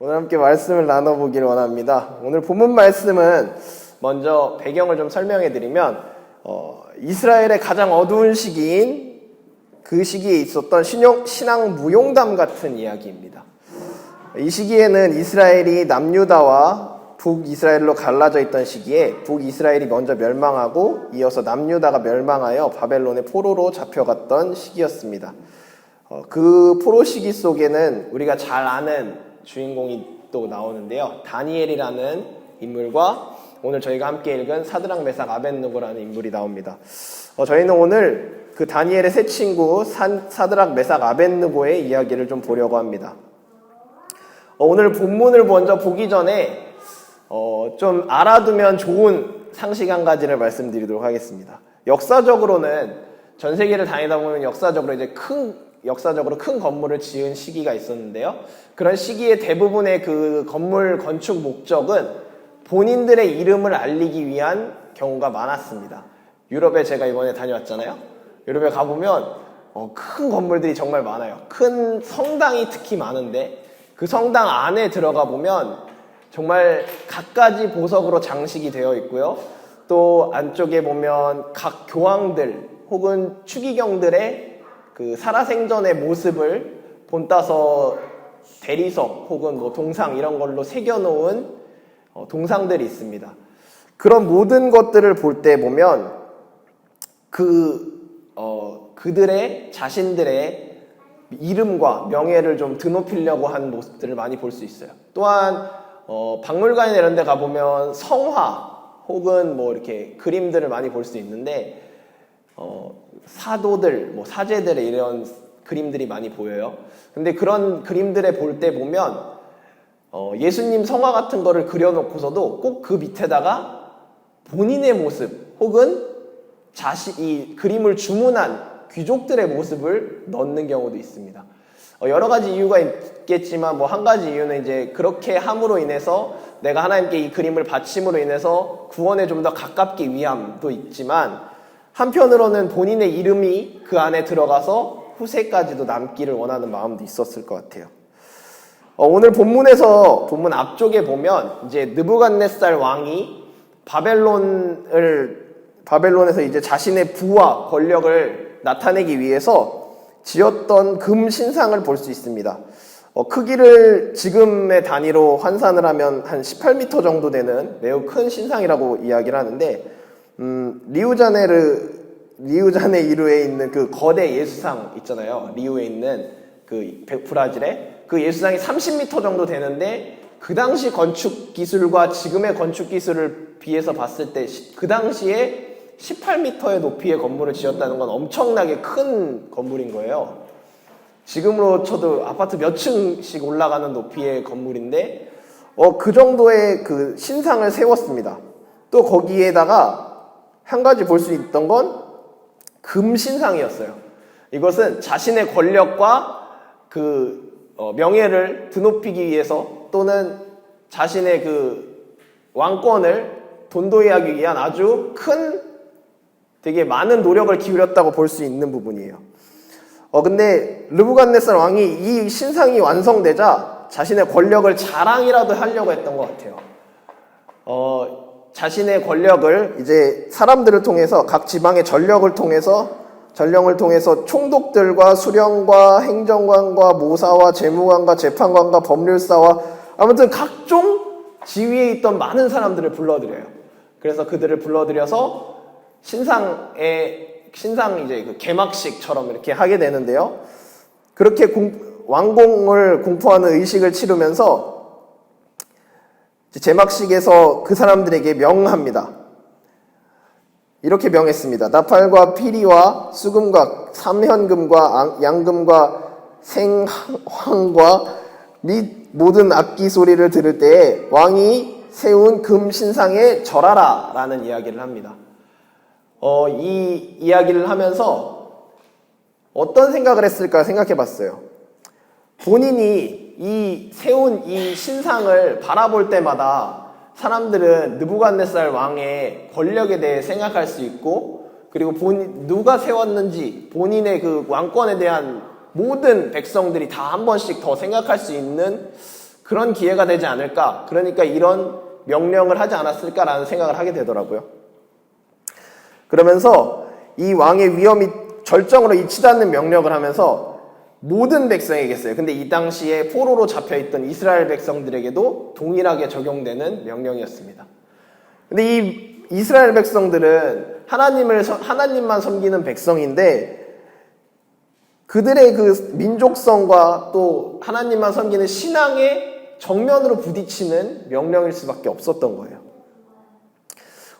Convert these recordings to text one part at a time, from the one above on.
오늘 함께 말씀을 나눠보기를 원합니다. 오늘 본문 말씀은 먼저 배경을 좀 설명해 드리면 이스라엘의 가장 어두운 시기인 그 시기에 있었던 신앙 무용담 같은 이야기입니다. 이 시기에는 이스라엘이 남유다와 북이스라엘로 갈라져 있던 시기에 북이스라엘이 먼저 멸망하고 이어서 남유다가 멸망하여 바벨론의 포로로 잡혀갔던 시기였습니다. 그 포로 시기 속에는 우리가 잘 아는 주인공이 또 나오는데요. 다니엘이라는 인물과 오늘 저희가 함께 읽은 사드락 메삭 아벳느고라는 인물이 나옵니다. 저희는 오늘 그 다니엘의 세 친구 사드락 메삭 아벳느고의 이야기를 좀 보려고 합니다. 오늘 본문을 먼저 보기 전에 좀 알아두면 좋은 상식 한 가지를 말씀드리도록 하겠습니다. 역사적으로는 전 세계를 다니다 보면 역사적으로 큰 건물을 지은 시기가 있었는데요. 그런 시기에 대부분의 그 건물 건축 목적은 본인들의 이름을 알리기 위한 경우가 많았습니다. 유럽에 제가 이번에 다녀왔잖아요. 유럽에 가보면 큰 건물들이 정말 많아요. 큰 성당이 특히 많은데 그 성당 안에 들어가 보면 정말 갖가지 보석으로 장식이 되어 있고요. 또 안쪽에 보면 각 교황들 혹은 추기경들의 그 살아생전의 모습을 본따서 대리석 혹은 뭐 동상 이런 걸로 새겨놓은 동상들이 있습니다. 그런 모든 것들을 볼 때 보면 그들의 자신들의 이름과 명예를 좀 드높이려고 한 모습들을 많이 볼 수 있어요. 또한 박물관이나 이런 데 가보면 성화 혹은 뭐 이렇게 그림들을 많이 볼 수 있는데 사도들, 사제들의 이런 그림들이 많이 보여요. 근데 그런 그림들에 볼 때 보면 예수님 성화 같은 거를 그려놓고서도 꼭 그 밑에다가 본인의 모습 혹은 이 그림을 주문한 귀족들의 모습을 넣는 경우도 있습니다. 여러 가지 이유가 있겠지만 한 가지 이유는 이제 그렇게 함으로 인해서 내가 하나님께 이 그림을 바침으로 인해서 구원에 좀 더 가깝기 위함도 있지만 한편으로는 본인의 이름이 그 안에 들어가서 후세까지도 남기를 원하는 마음도 있었을 것 같아요. 오늘 본문 앞쪽에 보면 이제 느부갓네살 왕이 바벨론에서 이제 자신의 부와 권력을 나타내기 위해서 지었던 금 신상을 볼 수 있습니다. 크기를 지금의 단위로 환산을 하면 한 18m 정도 되는 매우 큰 신상이라고 이야기를 하는데 리우자네이루에 있는 그 거대 예수상 있잖아요. 리우에 있는 그 브라질에 그 예수상이 30m 정도 되는데 그 당시 건축 기술과 지금의 건축 기술을 비해서 봤을 때 그 당시에 18m의 높이의 건물을 지었다는 건 엄청나게 큰 건물인 거예요. 지금으로 쳐도 아파트 몇 층씩 올라가는 높이의 건물인데 그 정도의 그 신상을 세웠습니다. 또 거기에다가 한 가지 볼 수 있던 건 금신상이었어요. 이것은 자신의 권력과 그 명예를 드높이기 위해서 또는 자신의 그 왕권을 돈도히 하기 위한 아주 되게 많은 노력을 기울였다고 볼 수 있는 부분이에요. 근데 느부갓네살 왕이 이 신상이 완성되자 자신의 권력을 자랑이라도 하려고 했던 것 같아요. 자신의 권력을 이제 사람들을 통해서 각 지방의 전령을 통해서 총독들과 수령과 행정관과 모사와 재무관과 재판관과 법률사와 아무튼 각종 지위에 있던 많은 사람들을 불러들여요. 그래서 그들을 불러들여서 신상 이제 그 개막식처럼 이렇게 하게 되는데요. 그렇게 왕공을 공포하는 의식을 치르면서 제막식에서 그 사람들에게 명합니다. 이렇게 명했습니다. 나팔과 피리와 수금과 삼현금과 양금과 생황과 및 모든 악기 소리를 들을 때에 왕이 세운 금 신상에 절하라 라는 이야기를 합니다. 이 이야기를 하면서 어떤 생각을 했을까 생각해 봤어요. 본인이 세운 이 신상을 바라볼 때마다 사람들은 느부갓네살 왕의 권력에 대해 생각할 수 있고 그리고 누가 세웠는지 본인의 그 왕권에 대한 모든 백성들이 다 한 번씩 더 생각할 수 있는 그런 기회가 되지 않을까? 그러니까 이런 명령을 하지 않았을까라는 생각을 하게 되더라고요. 그러면서 이 왕의 위험이 절정으로 이치닫는 명령을 하면서 모든 백성에게 했어요. 근데 이 당시에 포로로 잡혀있던 이스라엘 백성들에게도 동일하게 적용되는 명령이었습니다. 근데 이 이스라엘 백성들은 하나님만 섬기는 백성인데 그들의 그 민족성과 또 하나님만 섬기는 신앙에 정면으로 부딪히는 명령일 수밖에 없었던 거예요.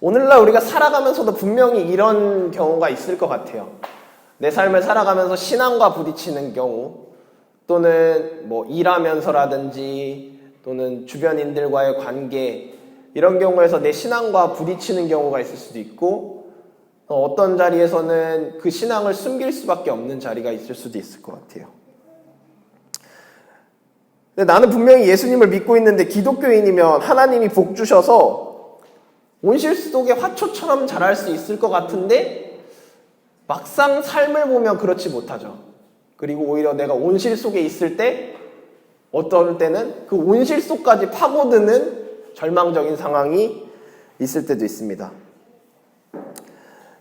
오늘날 우리가 살아가면서도 분명히 이런 경우가 있을 것 같아요. 내 삶을 살아가면서 신앙과 부딪히는 경우, 또는 뭐 일하면서라든지 또는 주변인들과의 관계, 이런 경우에서 내 신앙과 부딪히는 경우가 있을 수도 있고, 어떤 자리에서는 그 신앙을 숨길 수밖에 없는 자리가 있을 수도 있을 것 같아요. 근데 나는 분명히 예수님을 믿고 있는데 기독교인이면 하나님이 복 주셔서 온실 속의 화초처럼 자랄 수 있을 것 같은데 막상 삶을 보면 그렇지 못하죠. 그리고 오히려 내가 온실 속에 있을 때 어떤 때는 그 온실 속까지 파고드는 절망적인 상황이 있을 때도 있습니다.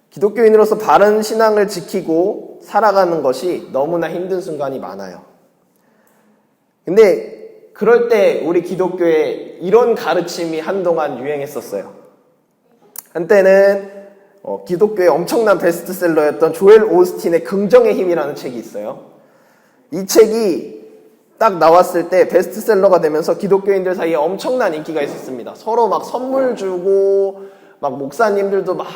기독교인으로서 바른 신앙을 지키고 살아가는 것이 너무나 힘든 순간이 많아요. 근데 그럴 때 우리 기독교에 이런 가르침이 한동안 유행했었어요. 한때는 기독교의 엄청난 베스트셀러였던 조엘 오스틴의 긍정의 힘이라는 책이 있어요. 이 책이 딱 나왔을 때 베스트셀러가 되면서 기독교인들 사이에 엄청난 인기가 있었습니다. 서로 막 선물 주고 막 목사님들도 막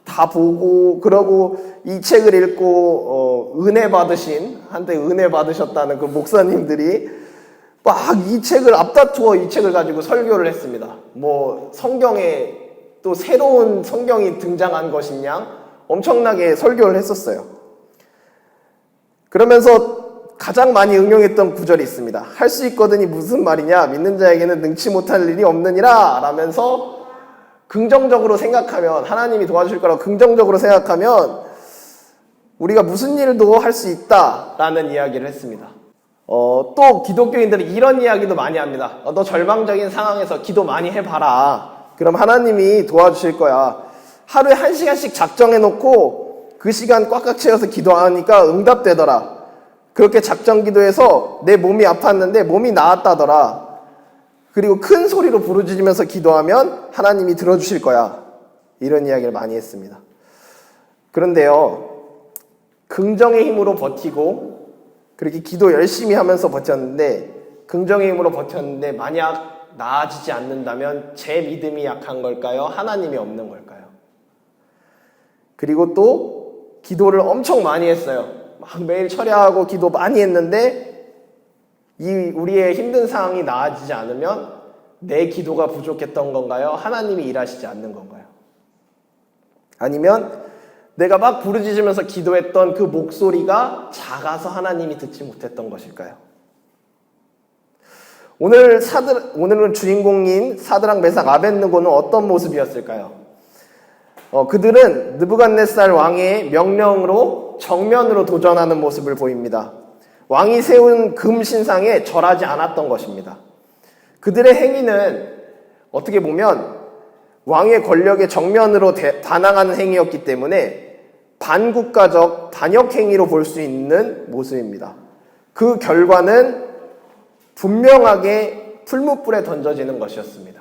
다 보고, 그러고 이 책을 읽고 은혜 받으신, 한때 은혜 받으셨다는 그 목사님들이 막 이 책을 앞다투어 이 책을 가지고 설교를 했습니다. 뭐 성경에 또 새로운 성경이 등장한 것이냐 엄청나게 설교를 했었어요. 그러면서 가장 많이 응용했던 구절이 있습니다. 할 수 있거든이 무슨 말이냐, 믿는 자에게는 능치 못할 일이 없느니라 라면서 긍정적으로 생각하면, 하나님이 도와주실 거라고 긍정적으로 생각하면 우리가 무슨 일도 할 수 있다라는 이야기를 했습니다. 또 기독교인들은 이런 이야기도 많이 합니다. 너 절망적인 상황에서 기도 많이 해봐라. 그럼 하나님이 도와주실 거야. 하루에 1시간씩 작정해놓고 그 시간 꽉꽉 채워서 기도하니까 응답되더라. 그렇게 작정 기도해서 내 몸이 아팠는데 몸이 나았다더라. 그리고 큰 소리로 부르짖으면서 기도하면 하나님이 들어주실 거야. 이런 이야기를 많이 했습니다. 그런데요, 긍정의 힘으로 버티고 그렇게 기도 열심히 하면서 버텼는데, 긍정의 힘으로 버텼는데 만약 나아지지 않는다면 제 믿음이 약한 걸까요? 하나님이 없는 걸까요? 그리고 또 기도를 엄청 많이 했어요. 막 매일 철야하고 기도 많이 했는데 우리의 힘든 상황이 나아지지 않으면 내 기도가 부족했던 건가요? 하나님이 일하시지 않는 건가요? 아니면 내가 막 부르짖으면서 기도했던 그 목소리가 작아서 하나님이 듣지 못했던 것일까요? 오늘은 주인공인 사드락, 메삭, 아벳느고는 어떤 모습이었을까요? 그들은 느부갓네살 왕의 명령으로 정면으로 도전하는 모습을 보입니다. 왕이 세운 금 신상에 절하지 않았던 것입니다. 그들의 행위는 어떻게 보면 왕의 권력에 정면으로 반항하는 행위였기 때문에 반국가적 반역 행위로 볼 수 있는 모습입니다. 그 결과는 분명하게 풀무불에 던져지는 것이었습니다.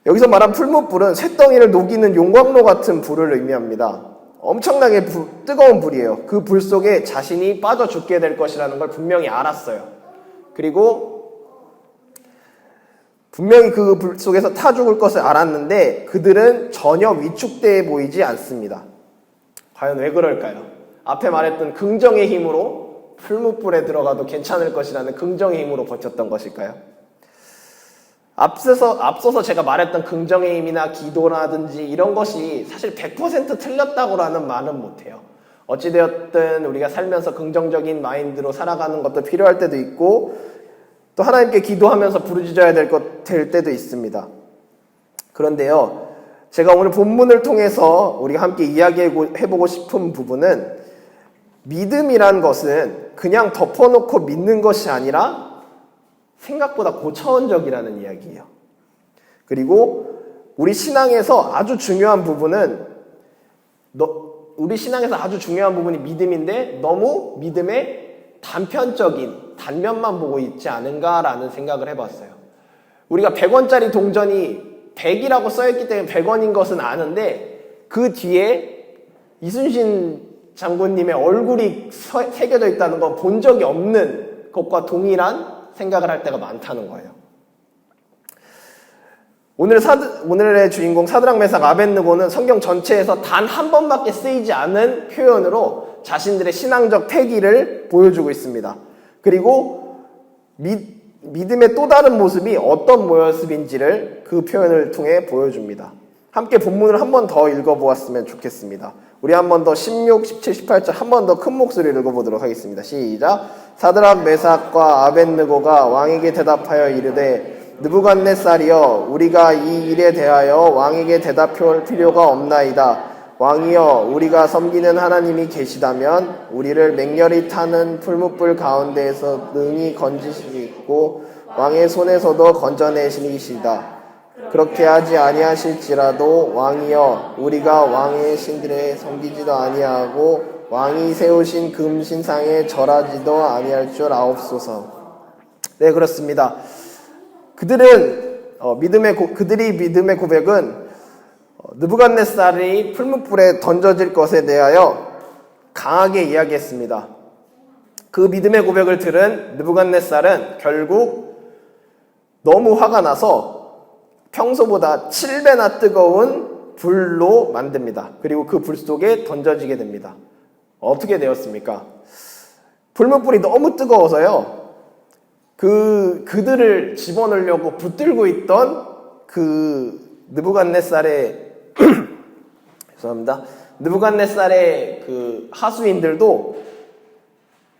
여기서 말한 풀무불은 쇳덩이를 녹이는 용광로 같은 불을 의미합니다. 엄청나게 뜨거운 불이에요. 그 불 속에 자신이 빠져 죽게 될 것이라는 걸 분명히 알았어요. 그리고 분명히 그 불 속에서 타 죽을 것을 알았는데 그들은 전혀 위축돼 보이지 않습니다. 과연 왜 그럴까요? 앞에 말했던 긍정의 힘으로 풀무불에 들어가도 괜찮을 것이라는 긍정의 힘으로 버텼던 것일까요? 앞서서 제가 말했던 긍정의 힘이나 기도라든지 이런 것이 사실 100% 틀렸다고라는 말은 못해요. 어찌되었든 우리가 살면서 긍정적인 마인드로 살아가는 것도 필요할 때도 있고, 또 하나님께 기도하면서 부르짖어야 될 때도 있습니다. 그런데요, 제가 오늘 본문을 통해서 우리가 함께 이야기해보고 싶은 부분은, 믿음이란 것은 그냥 덮어놓고 믿는 것이 아니라 생각보다 고차원적이라는 이야기예요. 그리고 우리 신앙에서 아주 중요한 부분은 우리 신앙에서 아주 중요한 부분이 믿음인데 너무 믿음의 단편적인 단면만 보고 있지 않은가라는 생각을 해봤어요. 우리가 100원짜리 동전이 100이라고 써있기 때문에 100원인 것은 아는데 그 뒤에 이순신 장군님의 얼굴이 새겨져 있다는 건 본 적이 없는 것과 동일한 생각을 할 때가 많다는 거예요. 오늘의 주인공 사드락 메삭 아벳느고는 성경 전체에서 단 한 번밖에 쓰이지 않은 표현으로 자신들의 신앙적 패기를 보여주고 있습니다. 그리고 믿음의 또 다른 모습이 어떤 모습인지를 그 표현을 통해 보여줍니다. 함께 본문을 한 번 더 읽어보았으면 좋겠습니다. 우리 한 번 더 16, 17, 18절 한 번 더 큰 목소리로 읽어보도록 하겠습니다. 시작. 사드락 메삭과 아벳느고가 왕에게 대답하여 이르되 느부갓네살이여 우리가 이 일에 대하여 왕에게 대답할 필요가 없나이다. 왕이여 우리가 섬기는 하나님이 계시다면 우리를 맹렬히 타는 풀무불 가운데에서 능히 건지시고 왕의 손에서도 건져내시리시다. 그렇게 하지 아니하실지라도 왕이여 우리가 왕의 신들에 섬기지도 아니하고 왕이 세우신 금신상에 절하지도 아니할 줄 아옵소서. 네, 그렇습니다. 그들이 믿음의 고백은 느부갓네살이 풀무불에 던져질 것에 대하여 강하게 이야기했습니다. 그 믿음의 고백을 들은 느부갓네살은 결국 너무 화가 나서 평소보다 7배나 뜨거운 불로 만듭니다. 그리고 그 불 속에 던져지게 됩니다. 어떻게 되었습니까? 풀무불이 너무 뜨거워서요. 그들을 집어넣으려고 붙들고 있던 그 느부갓네살의 죄송합니다. 느부갓네살의 그 하수인들도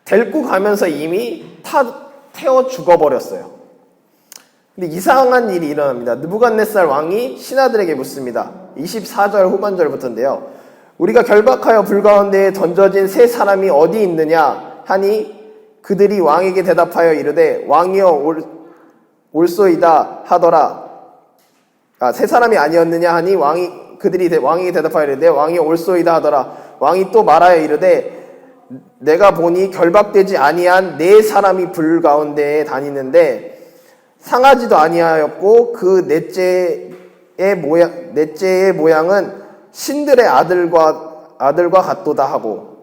데리고 가면서 이미 태워 죽어버렸어요. 근데 이상한 일이 일어납니다. 느부갓네살 왕이 신하들에게 묻습니다. 24절 후반절부터인데요. 우리가 결박하여 불 가운데에 던져진 세 사람이 어디 있느냐 하니 그들이 왕에게 대답하여 이르되 왕이여 올소이다 하더라. 세 사람이 아니었느냐 하니 그들이 왕에게 대답하여 이르되 왕이여 올소이다 하더라. 왕이 또 말하여 이르되 내가 보니 결박되지 아니한 네 사람이 불 가운데에 다니는데 상하지도 아니하였고 그 넷째의 모양은 신들의 아들과 같도다 하고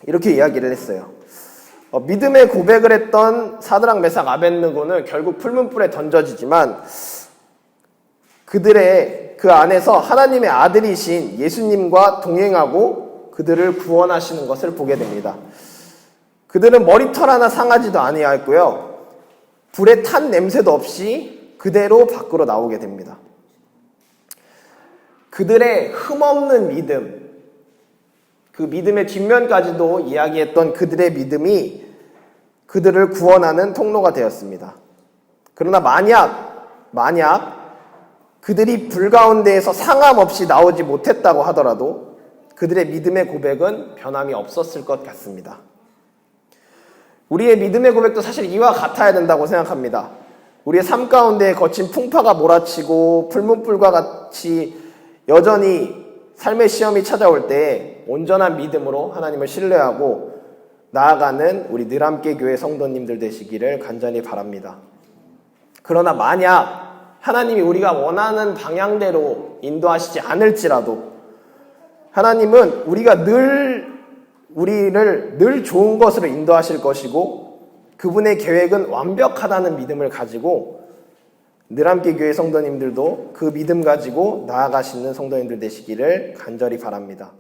이렇게 이야기를 했어요. 믿음의 고백을 했던 사드락 메삭 아벳느고는 결국 풀문불에 던져지지만 그들의 그 안에서 하나님의 아들이신 예수님과 동행하고 그들을 구원하시는 것을 보게 됩니다. 그들은 머리털 하나 상하지도 아니하였고요. 불에 탄 냄새도 없이 그대로 밖으로 나오게 됩니다. 그들의 흠없는 믿음, 그 믿음의 뒷면까지도 이야기했던 그들의 믿음이 그들을 구원하는 통로가 되었습니다. 그러나 만약 그들이 불 가운데에서 상함 없이 나오지 못했다고 하더라도 그들의 믿음의 고백은 변함이 없었을 것 같습니다. 우리의 믿음의 고백도 사실 이와 같아야 된다고 생각합니다. 우리의 삶 가운데 거친 풍파가 몰아치고 풀문불과 같이 여전히 삶의 시험이 찾아올 때 온전한 믿음으로 하나님을 신뢰하고 나아가는 우리 늘함께 교회 성도님들 되시기를 간절히 바랍니다. 그러나 만약 하나님이 우리가 원하는 방향대로 인도하시지 않을지라도 하나님은 우리를 늘 좋은 것으로 인도하실 것이고 그분의 계획은 완벽하다는 믿음을 가지고 늘함께 교회 성도님들도 그 믿음 가지고 나아가시는 성도님들 되시기를 간절히 바랍니다.